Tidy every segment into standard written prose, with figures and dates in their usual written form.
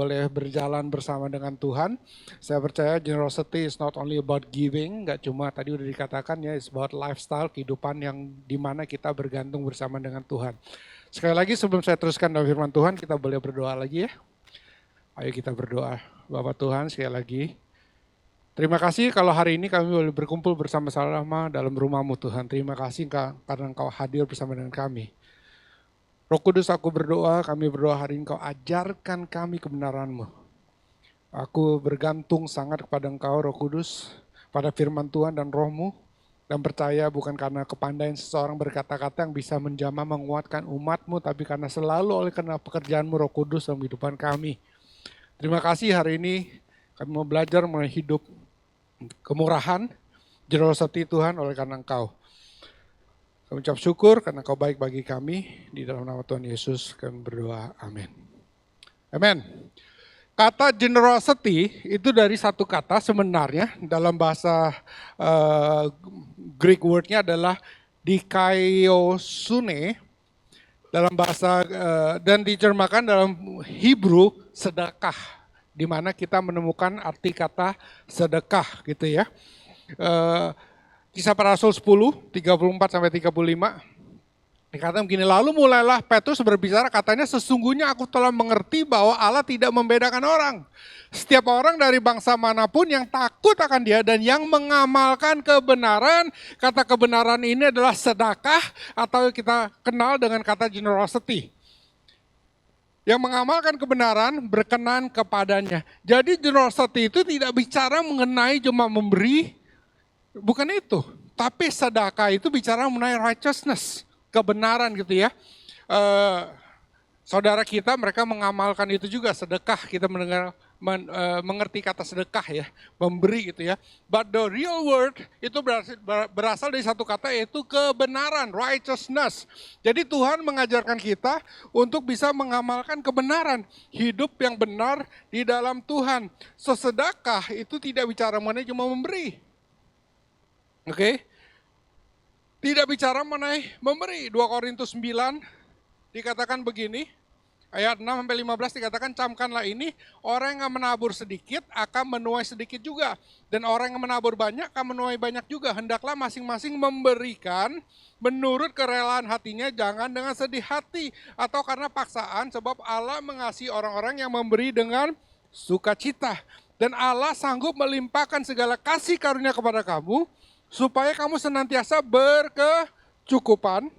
boleh berjalan bersama dengan Tuhan. Saya percaya generosity is not only about giving, nggak cuma tadi udah dikatakan ya, it's about lifestyle, kehidupan yang dimana kita bergantung bersama dengan Tuhan. Sekali lagi sebelum saya teruskan dalam firman Tuhan, kita boleh berdoa lagi ya. Ayo kita berdoa. Bapak Tuhan, sekali lagi, terima kasih kalau hari ini kami boleh berkumpul bersama-sama dalam rumah-Mu Tuhan. Terima kasih karena Engkau hadir bersama dengan kami. Roh Kudus, aku berdoa, kami berdoa hari ini Engkau ajarkan kami kebenaran-Mu. Aku bergantung sangat kepada Engkau, Roh Kudus, pada firman Tuhan dan Roh-Mu, dan percaya bukan karena kepandaian seseorang berkata-kata yang bisa menjamah menguatkan umat-Mu, tapi karena karena pekerjaan-Mu, Roh Kudus, dalam kehidupan kami. Terima kasih hari ini kami mau belajar mengenai hidup kemurahan, generosity Tuhan oleh karena Engkau. Kami ucap syukur karena Kau baik bagi kami. Di dalam nama Tuhan Yesus kami berdoa. Amin. Amin. Kata generosity itu dari satu kata sebenarnya dalam bahasa Greek wordnya adalah dikaiosune. Dalam bahasa dan diterjemahkan dalam Hebrew sedekah. Di mana kita menemukan arti kata sedekah gitu ya. Kisah Para Rasul 10, 34-35, dikatakan begini, lalu mulailah Petrus berbicara, katanya sesungguhnya aku telah mengerti bahwa Allah tidak membedakan orang. Setiap orang dari bangsa manapun yang takut akan Dia dan yang mengamalkan kebenaran, kata kebenaran ini adalah sedekah atau kita kenal dengan kata generosity. Yang mengamalkan kebenaran berkenan kepadanya. Jadi generosity itu tidak bicara mengenai cuma memberi, bukan itu, tapi sedekah itu bicara mengenai righteousness, kebenaran gitu ya. Saudara kita mereka mengamalkan itu juga, sedekah, kita mengerti kata sedekah ya, memberi gitu ya. But the real word itu berasal dari satu kata yaitu kebenaran, righteousness. Jadi Tuhan mengajarkan kita untuk bisa mengamalkan kebenaran, hidup yang benar di dalam Tuhan. So sedekah itu tidak bicara mengenai cuma memberi. Oke, tidak bicara mengenai memberi. 2 Korintus 9 dikatakan begini, ayat 6-15 dikatakan, camkanlah ini, orang yang menabur sedikit akan menuai sedikit juga. Dan orang yang menabur banyak akan menuai banyak juga. Hendaklah masing-masing memberikan menurut kerelaan hatinya, jangan dengan sedih hati atau karena paksaan, sebab Allah mengasihi orang-orang yang memberi dengan sukacita. Dan Allah sanggup melimpahkan segala kasih karunia kepada kamu, supaya kamu senantiasa berkecukupan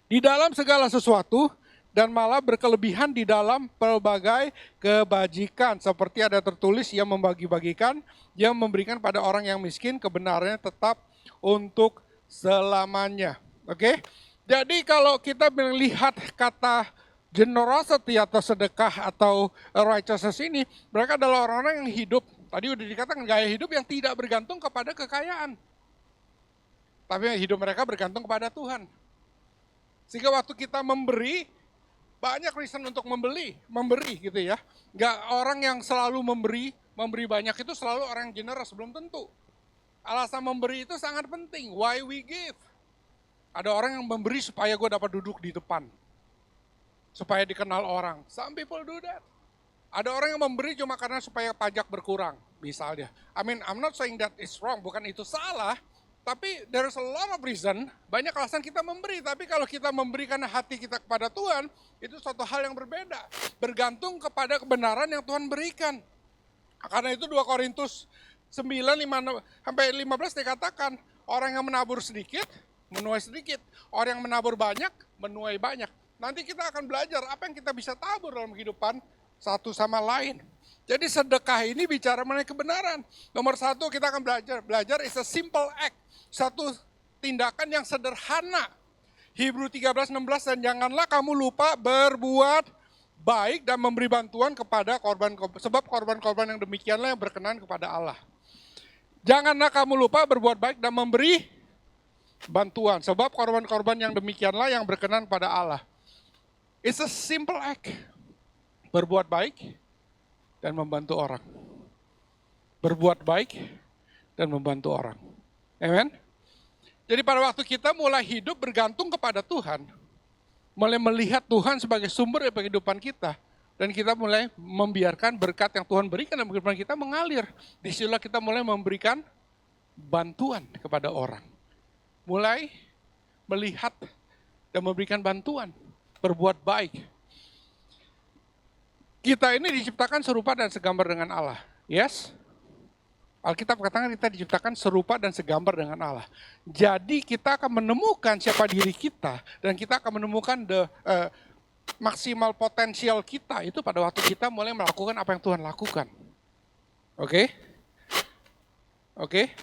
di dalam segala sesuatu dan malah berkelebihan di dalam pelbagai kebajikan. Seperti ada tertulis, Ia membagi-bagikan, Ia memberikan pada orang yang miskin, kebenarannya tetap untuk selamanya. Oke? Jadi kalau kita melihat kata generosity atau sedekah atau righteousness ini, mereka adalah orang-orang yang hidup, tadi udah dikatakan gaya hidup yang tidak bergantung kepada kekayaan. Tapi hidup mereka bergantung kepada Tuhan. Sehingga waktu kita memberi, banyak reason untuk memberi gitu ya. Gak orang yang selalu memberi banyak itu selalu orang yang generous, belum tentu. Alasan memberi itu sangat penting, why we give. Ada orang yang memberi supaya gue dapat duduk di depan. Supaya dikenal orang, some people do that. Ada orang yang memberi cuma karena supaya pajak berkurang, misalnya. I mean, I'm not saying that is wrong, bukan itu salah. Tapi there's a lot of reason, banyak alasan kita memberi. Tapi kalau kita memberi karena hati kita kepada Tuhan, itu suatu hal yang berbeda. Bergantung kepada kebenaran yang Tuhan berikan. Karena itu 2 Korintus 9-15 dikatakan, orang yang menabur sedikit, menuai sedikit. Orang yang menabur banyak, menuai banyak. Nanti kita akan belajar apa yang kita bisa tabur dalam kehidupan satu sama lain. Jadi sedekah ini bicara mengenai kebenaran. Nomor satu kita akan belajar is a simple act. Satu tindakan yang sederhana. Hebrew 13:16, dan janganlah kamu lupa berbuat baik dan memberi bantuan kepada sebab korban-korban yang demikianlah yang berkenan kepada Allah. Janganlah kamu lupa berbuat baik dan memberi bantuan, sebab korban-korban yang demikianlah yang berkenan kepada Allah. It's a simple act. Berbuat baik dan membantu orang. Berbuat baik dan membantu orang. Amen. Jadi pada waktu kita mulai hidup bergantung kepada Tuhan, mulai melihat Tuhan sebagai sumber dari kehidupan kita, Dan kita mulai membiarkan berkat yang Tuhan berikan dalam kehidupan kita mengalir. Disitulah kita mulai memberikan bantuan kepada orang. Mulai melihat dan memberikan bantuan, berbuat baik. Kita ini diciptakan serupa dan segambar dengan Allah. Yes? Alkitab katakan kita diciptakan serupa dan segambar dengan Allah. Jadi kita akan menemukan siapa diri kita dan kita akan menemukan maksimal potensial kita itu pada waktu kita mulai melakukan apa yang Tuhan lakukan. Oke? Oke?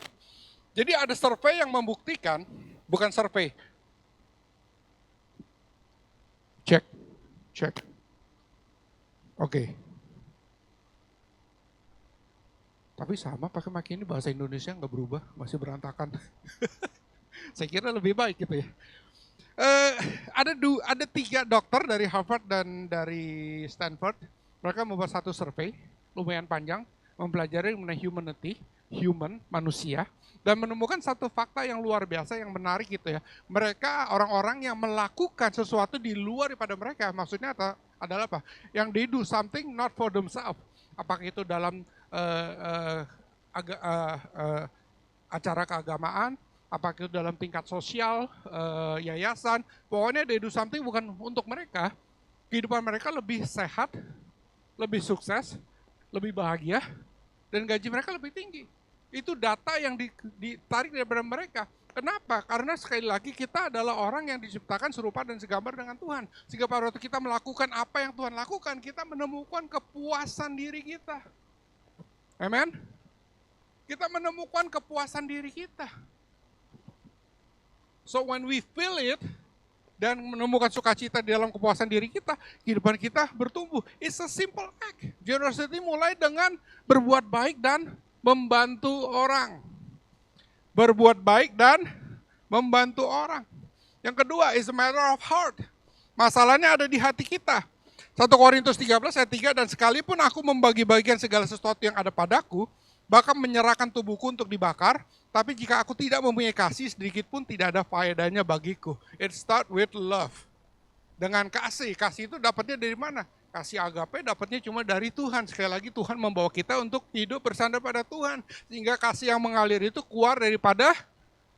Jadi ada survei yang membuktikan, bukan survei. Cek. Oke. Tapi sama pakai maki ini bahasa Indonesia nggak berubah, masih berantakan. Saya kira lebih baik gitu ya. Ada 3 dokter dari Harvard dan dari Stanford. Mereka membuat satu survei, lumayan panjang, mempelajari mengenai manusia, dan menemukan satu fakta yang luar biasa, yang menarik gitu ya. Mereka orang-orang yang melakukan sesuatu di luar daripada mereka, maksudnya adalah apa? Yang they do something not for themselves. Apakah itu dalam acara keagamaan, apakah itu dalam tingkat sosial, yayasan, pokoknya they do something bukan untuk mereka. Kehidupan mereka lebih sehat, lebih sukses, lebih bahagia, dan gaji mereka lebih tinggi. Itu data yang ditarik daripada mereka. Kenapa? Karena sekali lagi kita adalah orang yang diciptakan serupa dan segambar dengan Tuhan. Sehingga pada waktu kita melakukan apa yang Tuhan lakukan, kita menemukan kepuasan diri kita. Amen? Kita menemukan kepuasan diri kita. So when we feel it, dan menemukan sukacita di dalam kepuasan diri kita, kehidupan kita bertumbuh. It's a simple act. Generosity mulai dengan berbuat baik dan membantu orang. Berbuat baik dan membantu orang. Yang kedua, is a matter of heart. Masalahnya ada di hati kita. 1 Korintus 13 ayat 3, dan sekalipun aku membagi-bagikan segala sesuatu yang ada padaku, bahkan menyerahkan tubuhku untuk dibakar, tapi jika aku tidak mempunyai kasih, sedikit pun tidak ada faedahnya bagiku. It start with love. Dengan kasih. Kasih itu dapatnya dari mana? Kasih agape dapatnya cuma dari Tuhan. Sekali lagi Tuhan membawa kita untuk hidup bersandar pada Tuhan. Sehingga kasih yang mengalir itu keluar daripada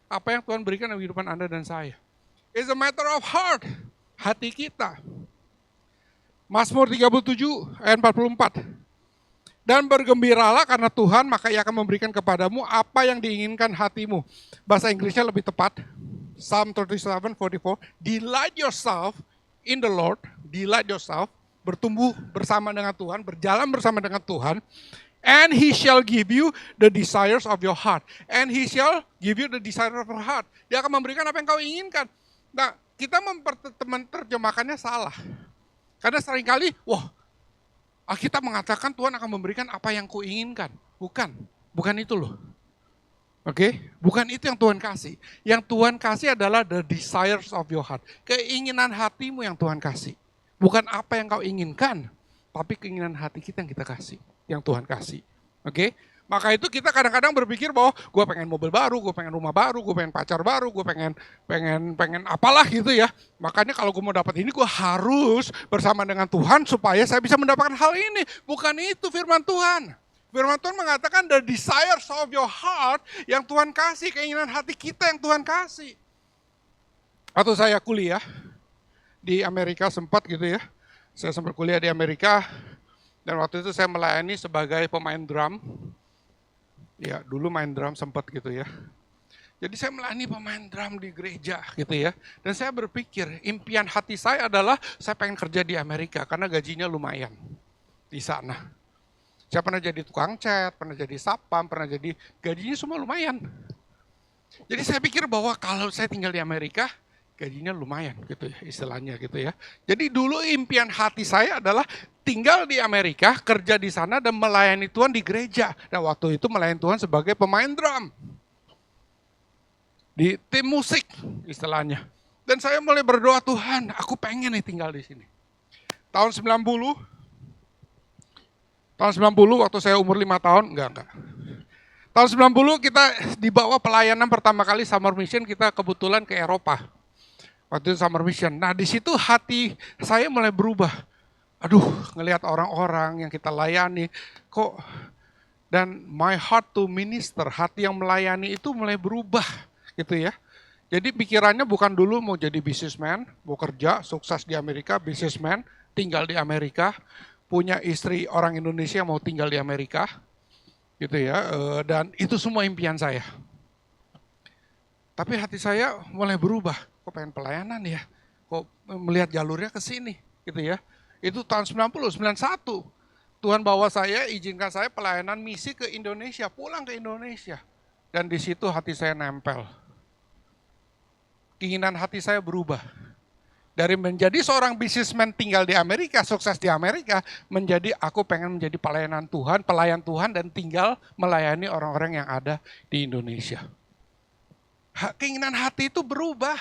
apa yang Tuhan berikan dalam kehidupan Anda dan saya. It's a matter of heart. Hati kita. Mazmur 37 ayat 44. Dan bergembiralah karena Tuhan, maka Ia akan memberikan kepadamu apa yang diinginkan hatimu. Bahasa Inggrisnya lebih tepat. Psalm 37:44. Delight yourself in the Lord. Delight yourself. Bertumbuh bersama dengan Tuhan. Berjalan bersama dengan Tuhan. And He shall give you the desires of your heart. And He shall give you the desires of your heart. Dia akan memberikan apa yang kau inginkan. Nah, kita menerjemahkannya salah. Karena seringkali, kita mengatakan Tuhan akan memberikan apa yang kuinginkan. Bukan itu loh. Oke? Bukan itu yang Tuhan kasih. Yang Tuhan kasih adalah the desires of your heart. Keinginan hatimu yang Tuhan kasih. Bukan apa yang kau inginkan, tapi keinginan hati kita yang kita kasih. Yang Tuhan kasih. Oke? Maka itu kita kadang-kadang berpikir bahwa gue pengen mobil baru, gue pengen rumah baru, gue pengen pacar baru, gue pengen apalah gitu ya. Makanya kalau gue mau dapat ini, gue harus bersama dengan Tuhan supaya saya bisa mendapatkan hal ini. Bukan itu firman Tuhan. Firman Tuhan mengatakan the desires of your heart yang Tuhan kasih, keinginan hati kita yang Tuhan kasih. Waktu saya kuliah di Amerika sempat gitu ya. Saya sempat kuliah di Amerika dan waktu itu saya melayani sebagai pemain drum. Ya, dulu main drum sempat gitu ya. Jadi saya melayani pemain drum di gereja gitu ya. Dan saya berpikir, impian hati saya adalah saya pengen kerja di Amerika karena gajinya lumayan di sana. Saya pernah jadi tukang cat, pernah jadi sapam, pernah jadi gajinya semua lumayan. Jadi saya pikir bahwa kalau saya tinggal di Amerika, gajinya lumayan gitu ya, istilahnya gitu ya. Jadi dulu impian hati saya adalah tinggal di Amerika, kerja di sana dan melayani Tuhan di gereja. Dan waktu itu melayani Tuhan sebagai pemain drum. Di tim musik istilahnya. Dan saya mulai berdoa, Tuhan aku pengen nih tinggal di sini. Tahun 90 waktu saya umur 5 tahun, enggak. Tahun 90 kita dibawa pelayanan pertama kali Summer Mission, kita kebetulan ke Eropa. Waktu itu Summer Mission. Nah di situ hati saya mulai berubah. Aduh, ngelihat orang-orang yang kita layani, kok, dan my heart to minister, hati yang melayani itu mulai berubah gitu ya. Jadi pikirannya bukan dulu mau jadi businessman, mau kerja, sukses di Amerika, businessman, tinggal di Amerika, punya istri orang Indonesia yang mau tinggal di Amerika, gitu ya. Dan itu semua impian saya. Tapi hati saya mulai berubah, kok pengen pelayanan ya, kok melihat jalurnya ke sini, gitu ya. Itu tahun 90, 91. Tuhan bawa saya, izinkan saya pelayanan misi ke Indonesia, pulang ke Indonesia. Dan di situ hati saya nempel. Keinginan hati saya berubah. Dari menjadi seorang businessman tinggal di Amerika, sukses di Amerika, menjadi aku pengen menjadi pelayan Tuhan dan tinggal melayani orang-orang yang ada di Indonesia. Keinginan hati itu berubah.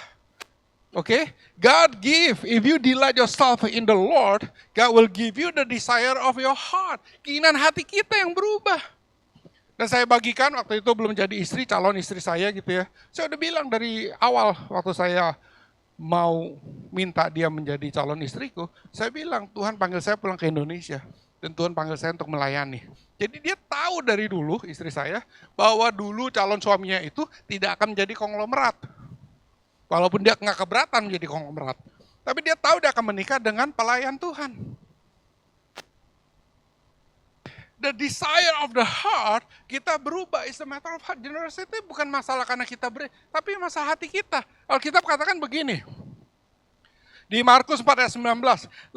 Oke, God give, if you delight yourself in the Lord, God will give you the desire of your heart. Keinginan hati kita yang berubah. Dan saya bagikan waktu itu belum jadi istri, calon istri saya gitu ya. Saya udah bilang dari awal waktu saya mau minta dia menjadi calon istriku, saya bilang Tuhan panggil saya pulang ke Indonesia. Dan Tuhan panggil saya untuk melayani. Jadi dia tahu dari dulu istri saya bahwa dulu calon suaminya itu tidak akan menjadi konglomerat. Walaupun dia nggak keberatan menjadi konglomerat. Tapi dia tahu dia akan menikah dengan pelayan Tuhan. The desire of the heart, kita berubah, is a matter of heart. Generosity bukan masalah karena kita beri, tapi masalah hati kita. Alkitab katakan begini, di Markus 4 ayat 19,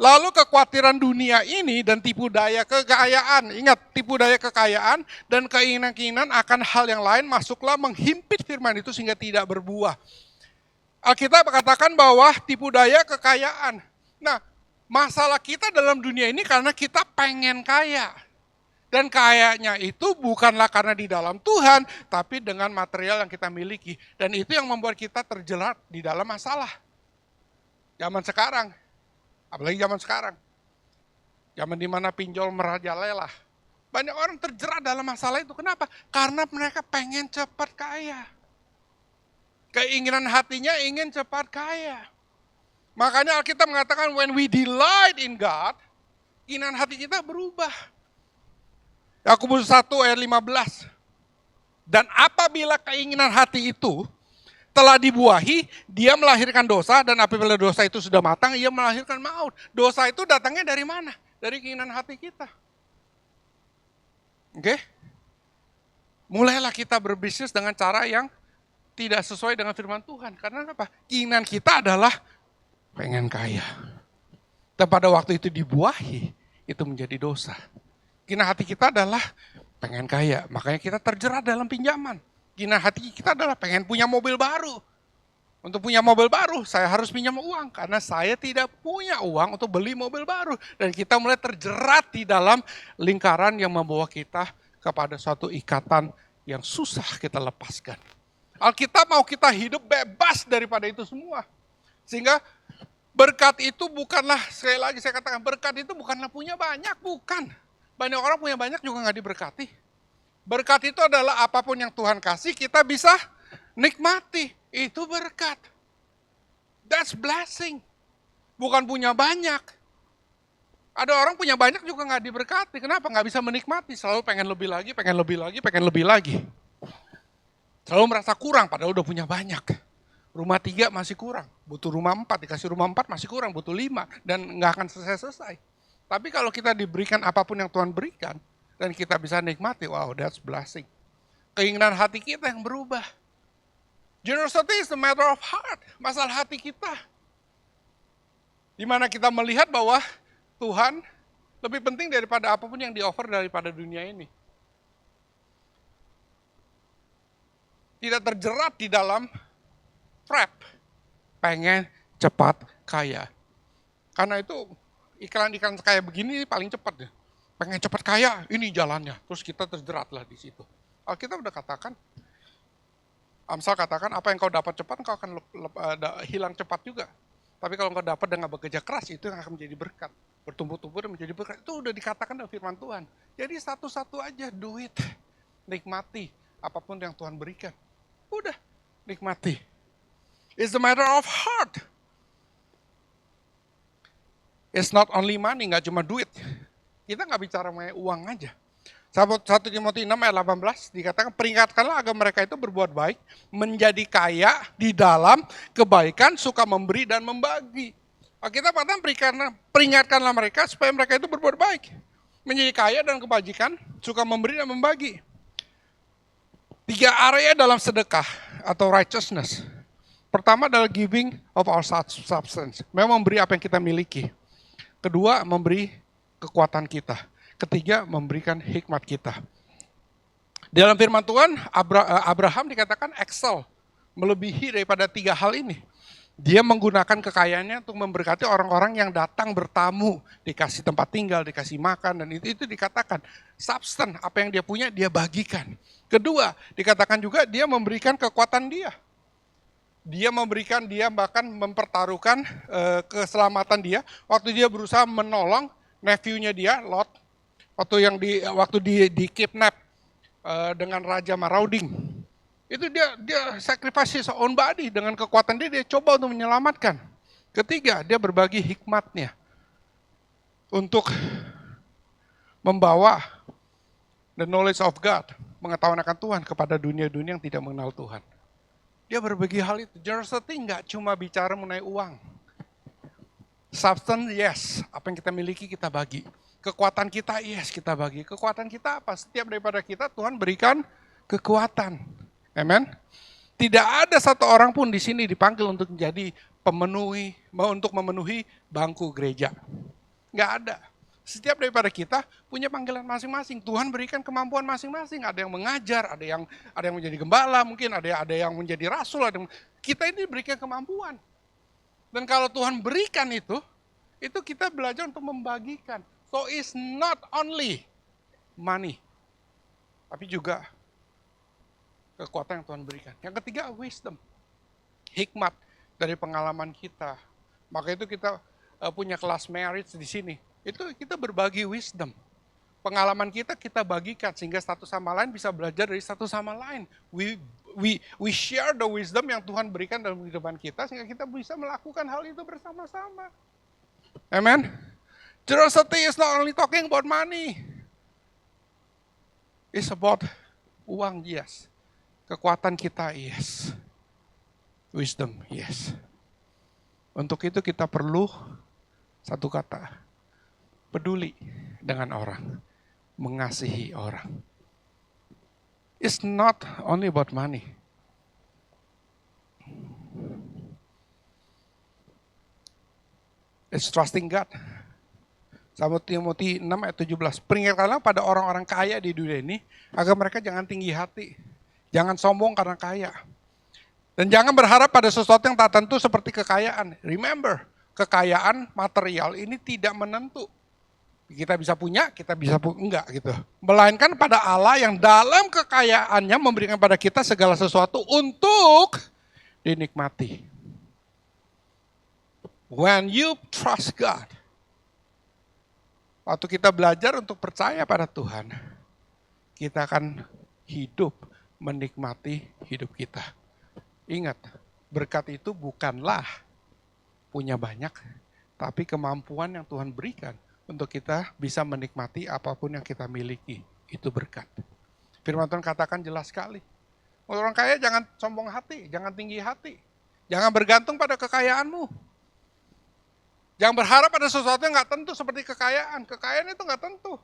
lalu kekhawatiran dunia ini dan tipu daya kekayaan, ingat tipu daya kekayaan dan keinginan-keinginan akan hal yang lain masuklah menghimpit firman itu sehingga tidak berbuah. Alkitab katakan bahwa tipu daya kekayaan. Nah, masalah kita dalam dunia ini karena kita pengen kaya. Dan kayanya itu bukanlah karena di dalam Tuhan, tapi dengan material yang kita miliki. Dan itu yang membuat kita terjerat di dalam masalah. Zaman sekarang, apalagi zaman sekarang. Zaman dimana pinjol merajalela. Banyak orang terjerat dalam masalah itu. Kenapa? Karena mereka pengen cepat kaya. Keinginan hatinya ingin cepat kaya. Makanya Alkitab mengatakan, when we delight in God, keinginan hati kita berubah. Yakobus 1 ayat 15. Dan apabila keinginan hati itu telah dibuahi, dia melahirkan dosa, dan apabila dosa itu sudah matang, ia melahirkan maut. Dosa itu datangnya dari mana? Dari keinginan hati kita. Oke? Mulailah kita berbisnis dengan cara yang tidak sesuai dengan firman Tuhan. Karena apa? Keinginan kita adalah pengen kaya. Dan pada waktu itu dibuahi, itu menjadi dosa. Keinginan hati kita adalah pengen kaya, makanya kita terjerat dalam pinjaman. Keinginan hati kita adalah pengen punya mobil baru. Untuk punya mobil baru, saya harus pinjam uang, karena saya tidak punya uang untuk beli mobil baru. Dan kita mulai terjerat di dalam lingkaran yang membawa kita kepada suatu ikatan yang susah kita lepaskan. Alkitab mau kita hidup bebas daripada itu semua. Sehingga berkat itu bukanlah, sekali lagi saya katakan, berkat itu bukanlah punya banyak, bukan. Banyak orang punya banyak juga nggak diberkati. Berkat itu adalah apapun yang Tuhan kasih kita bisa nikmati. Itu berkat. That's blessing. Bukan punya banyak. Ada orang punya banyak juga nggak diberkati. Kenapa? Nggak bisa menikmati. Selalu pengen lebih lagi, pengen lebih lagi, pengen lebih lagi. Selalu merasa kurang padahal udah punya banyak. Rumah 3 masih kurang. Butuh rumah 4, dikasih rumah 4 masih kurang, butuh 5. Dan nggak akan selesai-selesai. Tapi kalau kita diberikan apapun yang Tuhan berikan, dan kita bisa nikmati, wow, that's blessing. Keinginan hati kita yang berubah. Generosity is a matter of heart, masalah hati kita. Di mana kita melihat bahwa Tuhan lebih penting daripada apapun yang di-offer daripada dunia ini. Tidak terjerat di dalam trap, pengen cepat kaya. Karena itu iklan-iklan kayak begini paling cepat ya. Pengen cepat kaya, ini jalannya. Terus kita terjeratlah di situ. Alkitab udah katakan, Amsal katakan apa yang kau dapat cepat, kau akan hilang cepat juga. Tapi kalau kau dapat dengan bekerja keras, itu yang akan menjadi berkat. Bertumbuh-tumbuh dan menjadi berkat. Itu udah dikatakan dalam firman Tuhan. Jadi satu-satu aja, do it. Nikmati apapun yang Tuhan berikan. Udah, nikmati. It's a matter of heart. It's not only money, nggak cuma duit. Kita nggak bicara mengenai uang aja. 1 Timotius 6 ayat 18 dikatakan, peringatkanlah agar mereka itu berbuat baik, menjadi kaya di dalam kebaikan, suka memberi dan membagi. Kita patah peringatkanlah mereka supaya mereka itu berbuat baik, menjadi kaya dan kebajikan, suka memberi dan membagi. 3 area dalam sedekah atau righteousness. Pertama adalah giving of our substance, memang memberi apa yang kita miliki. Kedua, memberi kekuatan kita. Ketiga, memberikan hikmat kita. Dalam firman Tuhan, Abraham dikatakan excel, melebihi daripada 3 hal ini. Dia menggunakan kekayaannya untuk memberkati orang-orang yang datang bertamu, dikasih tempat tinggal, dikasih makan, dan itu dikatakan substance, apa yang dia punya dia bagikan. Kedua, dikatakan juga dia memberikan kekuatan dia. Dia memberikan, dia bahkan mempertaruhkan keselamatan dia waktu dia berusaha menolong nephew-nya dia, Lot, waktu di kidnap dengan Raja Marauding. Itu dia sacrifice his own body, dengan kekuatan dia coba untuk menyelamatkan. Ketiga, dia berbagi hikmatnya untuk membawa the knowledge of God, pengetahuan akan Tuhan kepada dunia-dunia yang tidak mengenal Tuhan. Dia berbagi hal itu. Generosity nggak cuma bicara mengenai uang. Substance, yes. Apa yang kita miliki kita bagi. Kekuatan kita, yes, kita bagi. Kekuatan kita apa? Setiap daripada kita, Tuhan berikan kekuatan. Amen. Tidak ada satu orang pun di sini dipanggil untuk menjadi untuk memenuhi bangku gereja. Nggak ada. Setiap daripada kita punya panggilan masing-masing. Tuhan berikan kemampuan masing-masing. Ada yang mengajar, ada yang menjadi gembala, mungkin ada yang menjadi rasul. Kita ini diberikan kemampuan. Dan kalau Tuhan berikan itu kita belajar untuk membagikan. So it's not only money, tapi juga kekuatan yang Tuhan berikan. Yang ketiga, wisdom. Hikmat dari pengalaman kita. Maka itu kita punya kelas marriage di sini. Itu kita berbagi wisdom. Pengalaman kita bagikan sehingga satu sama lain bisa belajar dari satu sama lain. We share the wisdom yang Tuhan berikan dalam kehidupan kita sehingga kita bisa melakukan hal itu bersama-sama. Amen. Generosity is not only talking about money. It's about uang, yes. Kekuatan kita, yes. Wisdom, yes. Untuk itu kita perlu satu kata, peduli dengan orang, mengasihi orang. It's not only about money. It's trusting God. 1 Timotius 6 ayat 17. Peringatkanlah pada orang-orang kaya di dunia ini agar mereka jangan tinggi hati. Jangan sombong karena kaya. Dan jangan berharap pada sesuatu yang tak tentu seperti kekayaan. Remember, kekayaan material ini tidak menentu. Kita bisa punya, kita bisa enggak gitu. Melainkan pada Allah yang dalam kekayaannya memberikan pada kita segala sesuatu untuk dinikmati. When you trust God, waktu kita belajar untuk percaya pada Tuhan, kita akan hidup menikmati hidup kita. Ingat, berkat itu bukanlah punya banyak, tapi kemampuan yang Tuhan berikan untuk kita bisa menikmati apapun yang kita miliki. Itu berkat. Firman Tuhan katakan jelas sekali. Orang kaya jangan sombong hati, jangan tinggi hati. Jangan bergantung pada kekayaanmu. Jangan berharap pada sesuatu yang gak tentu seperti kekayaan. Kekayaan itu gak tentu.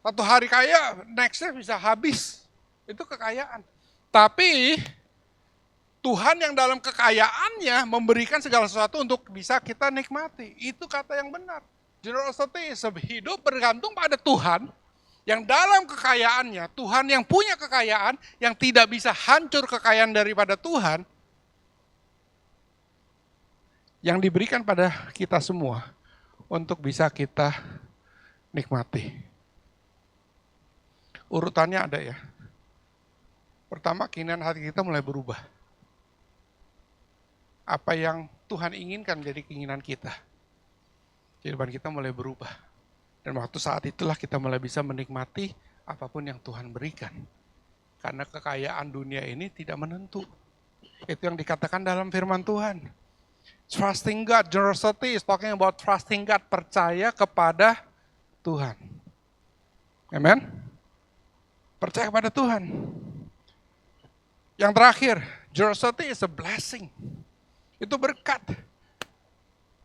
Satu hari kaya, nextnya bisa habis. Itu kekayaan. Tapi Tuhan yang dalam kekayaannya memberikan segala sesuatu untuk bisa kita nikmati. Itu kata yang benar. Generosity is hidup bergantung pada Tuhan yang dalam kekayaannya, Tuhan yang punya kekayaan, yang tidak bisa hancur kekayaan daripada Tuhan, yang diberikan pada kita semua untuk bisa kita nikmati. Urutannya ada ya. Pertama, keinginan hati kita mulai berubah. Apa yang Tuhan inginkan menjadi keinginan kita. Kehidupan kita mulai berubah. Dan waktu saat itulah kita mulai bisa menikmati apapun yang Tuhan berikan. Karena kekayaan dunia ini tidak menentu. Itu yang dikatakan dalam firman Tuhan. Trusting God, generosity is talking about trusting God, percaya kepada Tuhan. Amen? Percaya kepada Tuhan. Yang terakhir, generosity is a blessing. Itu berkat.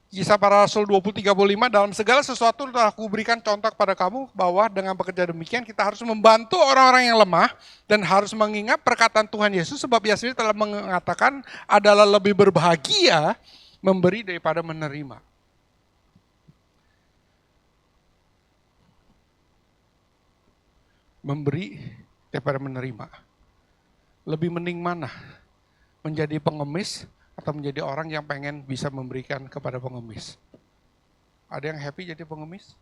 Kisah Para Rasul 20:35, dalam segala sesuatu telah aku berikan contoh kepada kamu bahwa dengan bekerja demikian kita harus membantu orang-orang yang lemah dan harus mengingat perkataan Tuhan Yesus sebab Ia sendiri telah mengatakan adalah lebih berbahagia memberi daripada menerima. Memberi daripada menerima. Lebih mending mana? Menjadi pengemis atau menjadi orang yang pengen bisa memberikan kepada pengemis? Ada yang happy jadi pengemis?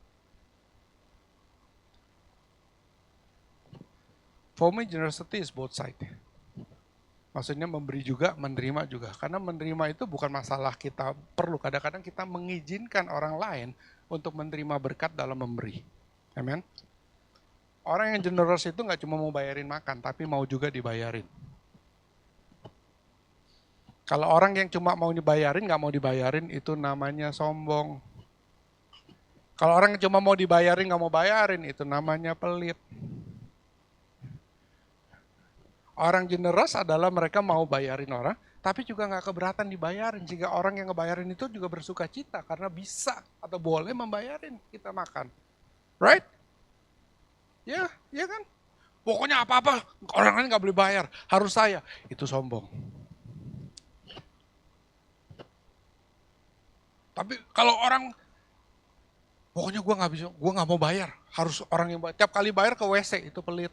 For me, generosity is both side. Maksudnya memberi juga, menerima juga. Karena menerima itu bukan masalah kita perlu. Kadang-kadang kita mengizinkan orang lain untuk menerima berkat dalam memberi. Amen. Orang yang generous itu nggak cuma mau bayarin makan, tapi mau juga dibayarin. Kalau orang yang cuma mau dibayarin, nggak mau dibayarin, itu namanya sombong. Kalau orang yang cuma mau dibayarin, nggak mau bayarin, itu namanya pelit. Orang generous adalah mereka mau bayarin orang, tapi juga nggak keberatan dibayarin. Jika orang yang ngebayarin itu juga bersuka cita, karena bisa atau boleh membayarin kita makan. Right? Ya, ya kan? Pokoknya apa-apa, orang lain nggak boleh bayar, harus saya. Itu sombong. Tapi kalau orang, pokoknya gue nggak bisa, gue nggak mau bayar, harus orang yang bayar. Tiap kali bayar ke WC, itu pelit.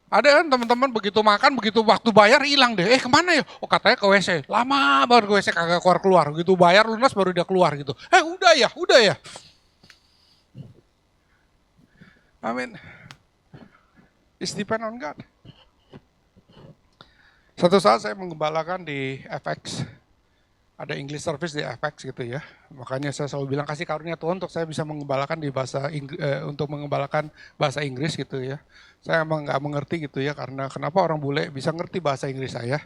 Ada kan teman-teman begitu makan, begitu waktu bayar hilang deh. Kemana ya? Oh katanya ke WC. Lama banget ke WC kagak keluar-keluar. Begitu bayar lunas baru dia keluar gitu. Udah ya. Amin. It's depend on God. Suatu saat saya menggembalakan di FX. Ada English service di FX gitu ya. Makanya saya selalu bilang kasih karunia Tuhan untuk saya bisa mengembalakan di bahasa untuk mengembalakan bahasa Inggris gitu ya. Saya emang nggak mengerti gitu ya, karena kenapa orang bule bisa ngerti bahasa Inggris saya.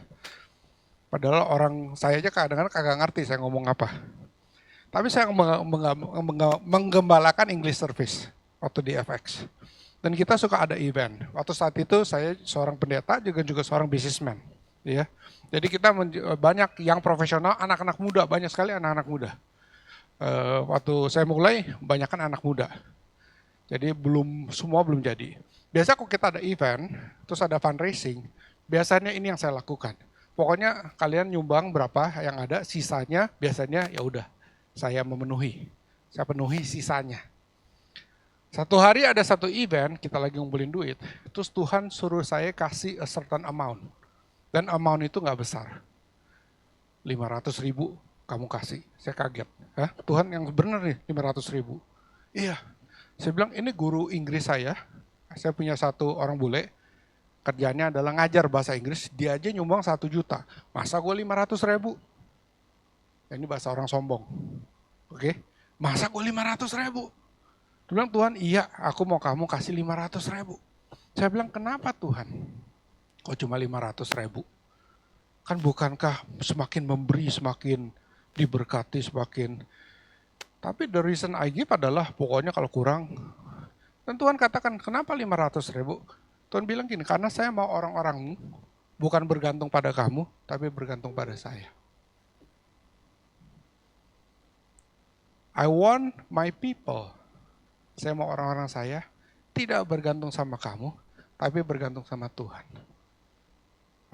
Padahal orang saya aja kadang-kadang kagak ngerti saya ngomong apa. Tapi saya menggembalakan English service waktu di FX. Dan kita suka ada event. Waktu saat itu saya seorang pendeta juga seorang businessman. Ya. Jadi kita banyak yang profesional, anak-anak muda, banyak sekali anak-anak muda. Waktu saya mulai, banyakkan anak muda. Jadi semua belum jadi. Biasa kalau kita ada event, terus ada fundraising, biasanya ini yang saya lakukan. Pokoknya kalian nyumbang berapa yang ada, sisanya biasanya ya udah saya memenuhi. Saya penuhi sisanya. Satu hari ada satu event, kita lagi ngumpulin duit, terus Tuhan suruh saya kasih a certain amount. Dan amount itu nggak besar. 500.000 kamu kasih. Saya kaget. Tuhan yang benar nih 500.000. Iya. Saya bilang ini guru Inggris saya. Saya punya satu orang bule. Kerjanya adalah ngajar bahasa Inggris. Dia aja nyumbang 1 juta. Masa gue 500.000? Ini bahasa orang sombong. Oke. Masa gue 500.000? Dia bilang Tuhan iya aku mau kamu kasih 500.000. Saya bilang kenapa Tuhan? Kok cuma 500.000? Kan bukankah semakin memberi, semakin diberkati, semakin. Tapi the reason I give adalah pokoknya kalau kurang. Dan Tuhan katakan kenapa 500.000? Tuhan bilang gini, karena saya mau orang-orangmu bukan bergantung pada kamu, tapi bergantung pada saya. I want my people. Saya mau orang-orang saya tidak bergantung sama kamu, tapi bergantung sama Tuhan.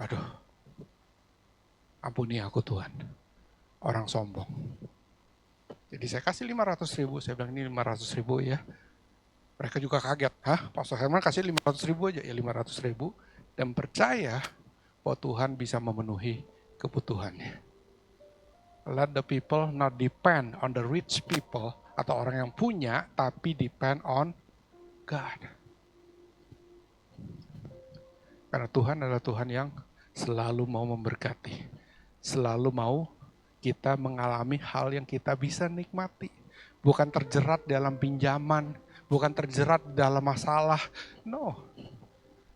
Aduh, ampuni aku Tuhan, orang sombong. Jadi saya kasih 500.000, saya bilang ini 500.000 ya. Mereka juga kaget, Pastor Herman kasih 500.000 aja, ya 500.000. Dan percaya bahwa Tuhan bisa memenuhi kebutuhannya. Let the people not depend on the rich people, atau orang yang punya, tapi depend on God. Karena Tuhan adalah Tuhan yang selalu mau memberkati. Selalu mau kita mengalami hal yang kita bisa nikmati. Bukan terjerat dalam pinjaman, bukan terjerat dalam masalah. No.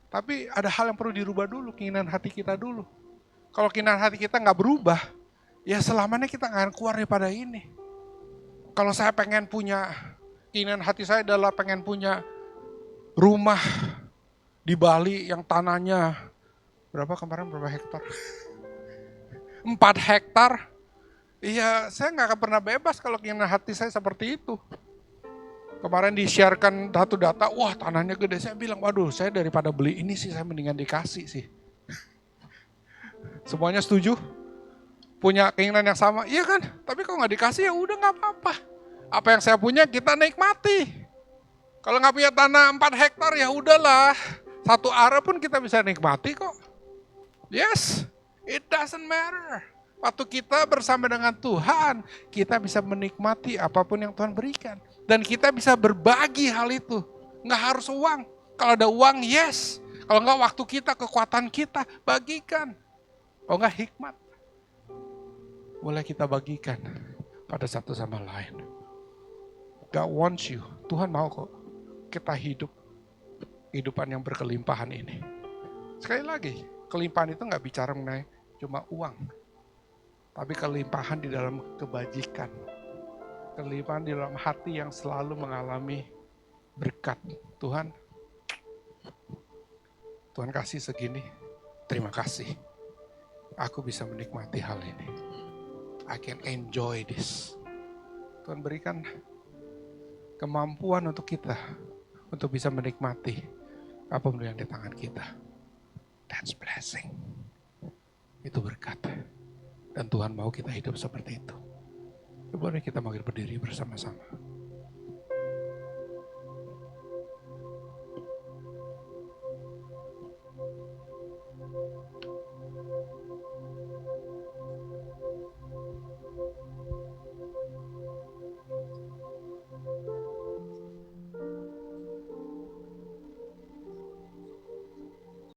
Tapi ada hal yang perlu dirubah dulu, keinginan hati kita dulu. Kalau keinginan hati kita nggak berubah, ya selamanya kita nggak akan keluar daripada ini. Kalau saya pengen punya, keinginan hati saya adalah pengen punya rumah di Bali yang tanahnya berapa hektar? 4 hektar. Iya, saya nggak akan pernah bebas kalau keinginan hati saya seperti itu. Kemarin di-sharekan satu data, wah tanahnya gede. Saya bilang, waduh saya daripada beli ini sih, saya mendingan dikasih sih. Semuanya setuju? Punya keinginan yang sama? Iya kan? Tapi kalau nggak dikasih ya udah nggak apa-apa. Apa yang saya punya kita nikmati. Kalau nggak punya tanah 4 hektar ya udahlah. 1 area pun kita bisa nikmati kok. Yes, it doesn't matter. Waktu kita bersama dengan Tuhan, kita bisa menikmati apapun yang Tuhan berikan. Dan kita bisa berbagi hal itu. Nggak harus uang. Kalau ada uang, yes. Kalau nggak waktu kita, kekuatan kita, bagikan. Kalau nggak hikmat, boleh kita bagikan pada satu sama lain. God wants you. Tuhan mau kok kita hidup kehidupan yang berkelimpahan ini. Sekali lagi, kelimpahan itu nggak bicara mengenai cuma uang. Tapi kelimpahan di dalam kebajikan. Kelimpahan di dalam hati yang selalu mengalami berkat. Tuhan kasih segini, terima kasih. Aku bisa menikmati hal ini. I can enjoy this. Tuhan berikan kemampuan untuk kita, untuk bisa menikmati apapun yang di tangan kita. That's blessing. Itu berkat. Dan Tuhan mau kita hidup seperti itu. Boleh kita berdiri bersama-sama.